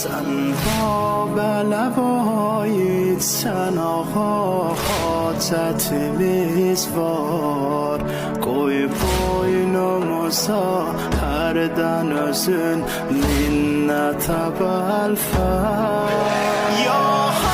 تنها به لبایت sen آقا حاجت میزوار koy boynumuza herden özün minnete belfer ya